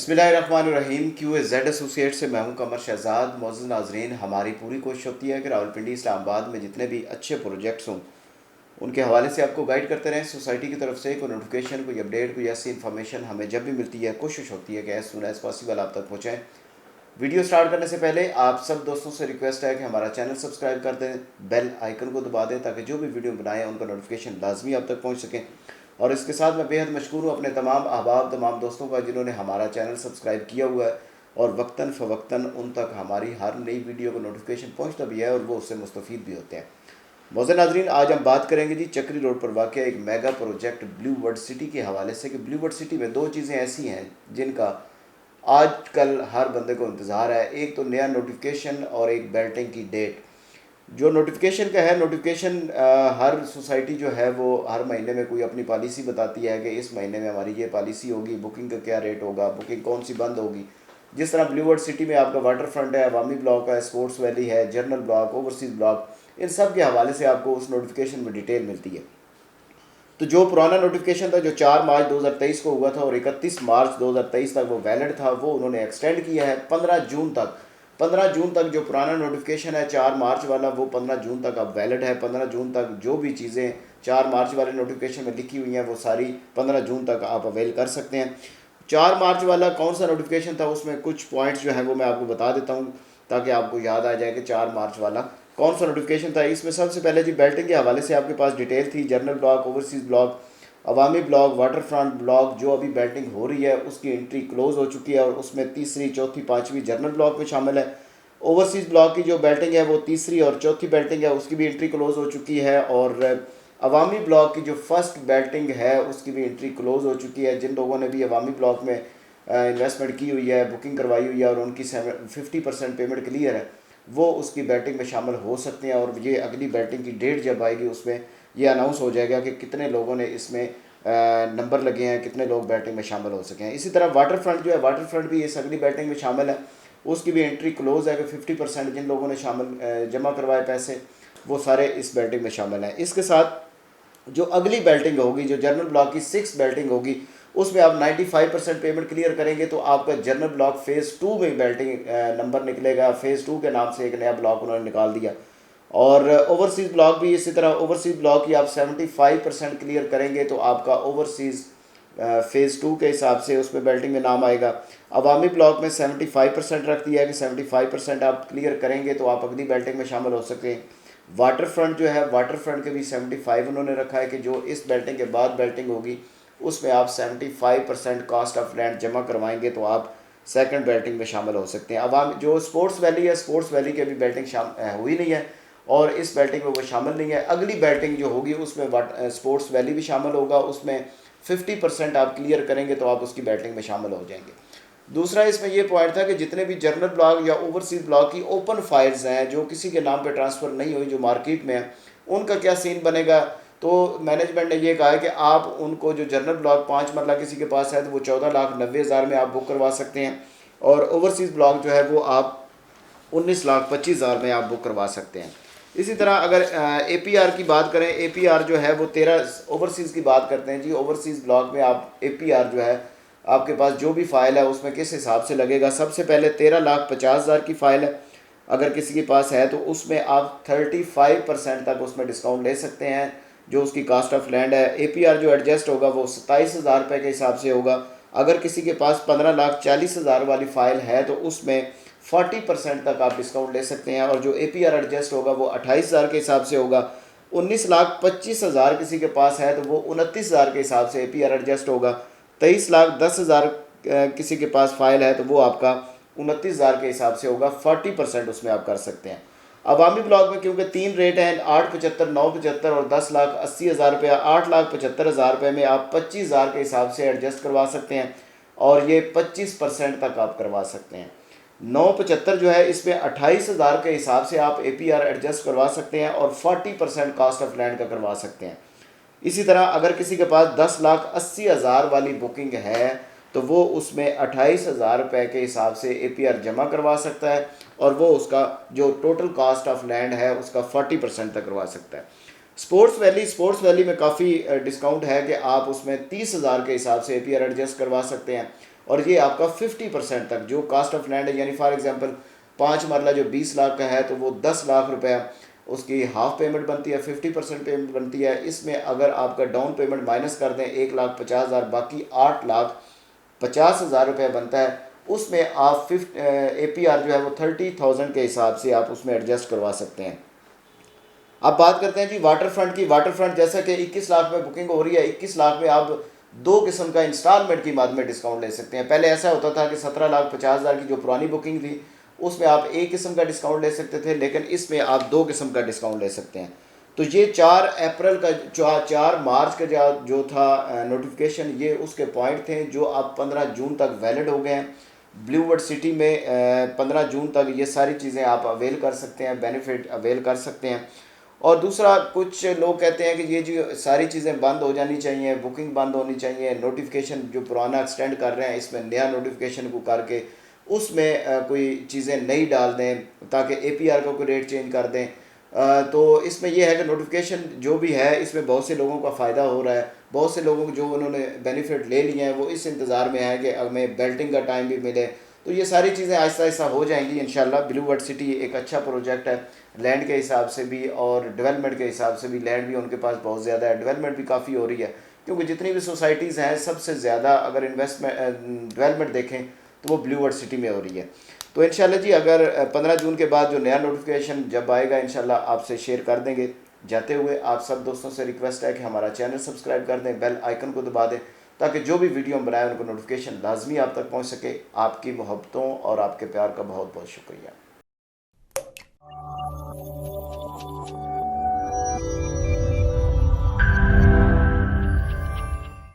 बिस्मिल्लाहिर्रहमानिर्रहीम। QAZ associate से मैं हूं कमर शहजाद। मौजूद नाजरीन, हमारी पूरी कोशिश होती है कि रावलपिंडी इस्लामाबाद में जितने भी अच्छे प्रोजेक्ट्स हों उनके हवाले से आपको गाइड करते रहें। सोसाइटी की तरफ से कोई नोटिफिकेशन, कोई अपडेट, कोई ऐसी इन्फॉर्मेशन हमें जब भी मिलती है कोशिश होती है कि एज सुन एज पॉसिबल आप तक पहुँचाएँ। वीडियो स्टार्ट करने से पहले आप सब दोस्तों से रिक्वेस्ट है कि हमारा चैनल सब्सक्राइब कर दें, बेल आइकन को दबा दें ताकि जो भी वीडियो बनाएं उनका नोटिफिकेशन लाजमी आप तक पहुंच सकें। और इसके साथ मैं बेहद मशकूर हूँ अपने तमाम अहबाब, तमाम दोस्तों का जिन्होंने हमारा चैनल सब्सक्राइब किया हुआ है और वक्तन फ़वक्तन उन तक हमारी हर नई वीडियो का नोटिफिकेशन पहुँचता भी है और वो उससे मुस्तफ़ीद भी होते हैं। मौजूद नाज़रीन, आज हम बात करेंगे जी चक्री रोड पर वाक़या एक mega project blue world city के हवाले से कि ब्लू वर्ल्ड सिटी में दो चीज़ें ऐसी हैं जिनका आजकल हर बंदे को इंतज़ार है। एक तो नया नोटिफिकेशन और एक बेल्टिंग की डेट। जो नोटिफिकेशन का है, नोटिफिकेशन हर सोसाइटी जो है वो हर महीने में कोई अपनी पॉलिसी बताती है कि इस महीने में हमारी ये पॉलिसी होगी, बुकिंग का क्या रेट होगा, बुकिंग कौन सी बंद होगी। जिस तरह ब्लू वर्ल्ड सिटी में आपका वाटर फ्रंट है, अवामी ब्लॉक है, स्पोर्ट्स वैली है, जर्नल ब्लॉक, ओवरसीज़ ब्लॉक, इन सब के हवाले से आपको उस नोटिफिकेशन में डिटेल मिलती है। तो जो पुराना नोटिफिकेशन था जो 4 मार्च 2023 को हुआ था और 31 मार्च 2023 तक वो वैलिड था, वो उन्होंने एक्सटेंड किया है 15 जून तक। 15 जून तक जो पुराना नोटिफिकेशन है 4 मार्च वाला, वो 15 जून तक अब वैलिड है। 15 जून तक जो भी चीज़ें 4 मार्च वाले नोटिफिकेशन में लिखी हुई हैं वो सारी 15 जून तक आप अवेल कर सकते हैं। 4 मार्च वाला कौन सा नोटिफिकेशन था, उसमें कुछ पॉइंट्स जो है वो मैं आपको बता देता हूँ ताकि आपको याद आ जाए कि 4 मार्च वाला कौन सा नोटिफिकेशन था। इसमें सबसे पहले जी बेल्टिंग के हवाले से आपके पास डिटेल थी। जर्नल ब्लॉक, ओवरसीज़ ब्लॉक, अवामी ब्लॉक, वाटर फ्रंट ब्लॉक जो अभी बेल्टिंग हो रही है उसकी एंट्री क्लोज़ हो चुकी है और उसमें तीसरी, चौथी, पाँचवीं जर्नल ब्लॉक में शामिल है। ओवरसीज़ ब्लॉक की जो बेल्टिंग है वो तीसरी और चौथी बेल्टिंग है, उसकी भी एंट्री क्लोज़ हो चुकी है। और अवामी ब्लॉक की जो फर्स्ट बेल्टिंग है उसकी भी एंट्री क्लोज़ हो चुकी है। जिन लोगों ने भी अवामी ब्लॉक में इन्वेस्टमेंट की हुई है, बुकिंग करवाई हुई है और उनकी 50% पेमेंट क्लियर है, वो उसकी बैटिंग में शामिल हो सकते हैं। और ये अगली बैटिंग की डेट जब आएगी उसमें ये अनाउंस हो जाएगा कि कितने लोगों ने इसमें नंबर लगे हैं, कितने लोग बैटिंग में शामिल हो सके हैं। इसी तरह वाटर फ्रंट जो है, वाटर फ्रंट भी इस अगली बैटिंग में शामिल है, उसकी भी एंट्री क्लोज़ है कि 50% जिन लोगों ने शामिल जमा करवाए पैसे वो सारे इस बैटिंग में शामिल हैं। इसके साथ जो अगली बेल्टिंग होगी, जो जर्नल ब्लॉक की 6 बेल्टिंग होगी, उसमें आप 95% पेमेंट क्लियर करेंगे तो आपका जर्नल ब्लॉक फ़ेज़ 2 में बेल्टिंग नंबर निकलेगा। फ़ेज़ 2 के नाम से एक नया ब्लॉक उन्होंने निकाल दिया। और ओवरसीज़ ब्लॉक भी इसी तरह, ओवरसीज़ ब्लॉक की आप 75% क्लियर करेंगे तो आपका ओवरसीज़ फ़ेज़ 2 के हिसाब से उसमें बेल्टिंग में नाम आएगा। अवामी ब्लॉक में 75% रख दिया है कि 75% आप क्लियर करेंगे तो आप अगली बेल्टिंग में शामिल हो सकें। वाटर फ्रंट जो है, वाटर फ्रंट के भी 75 उन्होंने रखा है कि जो इस बेल्टिंग के बाद बेल्टिंग होगी उसमें आप 75% कॉस्ट ऑफ लैंड जमा करवाएंगे तो आप सेकंड बेल्टिंग में शामिल हो सकते हैं। अब जो स्पोर्ट्स वैली है, स्पोर्ट्स वैली की अभी बेल्टिंग हुई नहीं है और इस बेल्टिंग में वो शामिल नहीं है। अगली बेल्टिंग जो होगी उसमें स्पोर्ट्स वैली भी शामिल होगा, उसमें 50% आप क्लियर करेंगे तो आप उसकी बेल्टिंग में शामिल हो जाएंगे। दूसरा इसमें यह पॉइंट था कि जितने भी जर्नल ब्लॉक या ओवरसीज़ ब्लॉक की ओपन फाइल्स हैं जो किसी के नाम पे ट्रांसफ़र नहीं हुई, जो मार्केट में है, उनका क्या सीन बनेगा। तो मैनेजमेंट ने यह कहा है कि आप उनको, जो जर्नल ब्लॉक 5 मरला किसी के पास है तो वो 14,90,000 में आप बुक करवा सकते हैं और ओवरसीज़ ब्लॉक जो है वो आप 19,25,000 में आप बुक करवा सकते हैं। इसी तरह अगर APR की बात करें, APR जो है वो 13 ओवरसीज़ की बात करते हैं जी। ओवरसीज़ ब्लॉक में आप APR जो है आपके पास जो भी फ़ाइल है उसमें किस हिसाब से लगेगा। सबसे पहले 13,50,000 की फ़ाइल है अगर किसी के पास है तो उसमें आप 35% तक उसमें डिस्काउंट ले सकते हैं जो उसकी कास्ट ऑफ लैंड है। APR जो एडजस्ट होगा वो 27,000 रुपये के हिसाब से होगा। अगर किसी के पास 15,40,000 वाली फ़ाइल है तो उसमें 40% तक आप डिस्काउंट ले सकते हैं और जो APR एडजस्ट होगा वो 28,000 के हिसाब से होगा। 19,25,000 किसी के पास है तो वो 29,000 के हिसाब से APR एडजस्ट होगा। 23,10,000 किसी के पास फाइल है तो वो आपका 29,000 के हिसाब से होगा। 40% उसमें आप कर सकते हैं। अवामी ब्लॉक में क्योंकि 3 रेट हैं, 8,75, 9,75 और 10,80,000 रुपये। 8,75,000 रुपये में आप 25,000 के हिसाब से एडजस्ट करवा सकते हैं और ये 25% तक आप करवा सकते हैं। 9,75 जो है इसमें 28,000 के हिसाब से आप APR एडजस्ट करवा सकते हैं और 40% कास्ट ऑफ लैंड का करवा सकते हैं। इसी तरह अगर किसी के पास 10,80,000 वाली बुकिंग है तो वो उसमें 28,000 रुपये के हिसाब से APR जमा करवा सकता है और वो उसका जो टोटल कास्ट ऑफ लैंड है उसका 40% तक करवा सकता है। स्पोर्ट्स वैली में काफ़ी डिस्काउंट है कि आप उसमें 30,000 के हिसाब से APR एडजस्ट करवा सकते हैं और ये आपका 50% तक जो कास्ट ऑफ लैंड है, यानी फॉर एग्जांपल 5 मरला जो 20 लाख का है तो वो 10 लाख रुपया उसकी हाफ पेमेंट बनती है, 50% पेमेंट बनती है। इसमें अगर आपका डाउन पेमेंट माइनस कर दें 1,50,000, बाकी 8,50,000 रुपये बनता है। उसमें आप APR जो है वो 30,000 के हिसाब से आप उसमें एडजस्ट करवा सकते हैं। अब बात करते हैं जी वाटर फ्रंट की। वाटर फ्रंट जैसा कि 21 लाख में बुकिंग हो रही है, 21 लाख में आप 2 किस्म का इंस्टॉलमेंट की मद में डिस्काउंट ले सकते हैं। पहले ऐसा होता था कि 17,50,000 की जो पुरानी बुकिंग थी उसमें आप एक किस्म का डिस्काउंट ले सकते थे, लेकिन इसमें आप 2 किस्म का डिस्काउंट ले सकते हैं। तो ये 4 अप्रैल का 4 मार्च का जो था नोटिफिकेशन, ये उसके पॉइंट थे जो अब 15 जून तक वैलिड हो गए हैं। ब्लू वर्ल्ड सिटी में 15 जून तक ये सारी चीज़ें आप अवेल कर सकते हैं, बेनिफिट अवेल कर सकते हैं। और दूसरा, कुछ लोग कहते हैं कि ये जो सारी चीज़ें बंद हो जानी चाहिए, बुकिंग बंद होनी चाहिए, नोटिफिकेशन जो पुराना एक्सटेंड कर रहे हैं इसमें नया नोटिफिकेशन को करके उसमें कोई चीज़ें नई डाल दें ताकि APR का कोई रेट चेंज कर दें। तो इसमें यह है कि नोटिफिकेशन जो भी है इसमें बहुत से लोगों का फ़ायदा हो रहा है। बहुत से लोगों को जो उन्होंने बेनिफिट ले लिए हैं वो इस इंतज़ार में है कि हमें बेल्टिंग का टाइम भी मिले। तो ये सारी चीज़ें आहिस्ता आहिस्ता हो जाएंगी इंशाल्लाह। ब्लू वर्ल्ड सिटी एक अच्छा प्रोजेक्ट है, लैंड के हिसाब से भी और डेवलपमेंट के हिसाब से भी। लैंड भी उनके पास बहुत ज़्यादा है, डेवलपमेंट भी काफ़ी हो रही है, क्योंकि जितनी भी सोसाइटीज़ हैं सबसे ज़्यादा अगर इन्वेस्टमेंट डेवलपमेंट देखें तो वो ब्लू वर्ल्ड सिटी में हो रही है। तो इंशाल्लाह जी, अगर 15 जून के बाद जो नया नोटिफिकेशन जब आएगा इंशाल्लाह आपसे शेयर कर देंगे। जाते हुए आप सब दोस्तों से रिक्वेस्ट है कि हमारा चैनल सब्सक्राइब कर दें, बेल आइकन को दबा दें ताकि जो भी वीडियो हम बनाएं उनको नोटिफिकेशन लाजमी आप तक पहुंच सके। आपकी मोहब्बतों और आपके प्यार का बहुत बहुत शुक्रिया।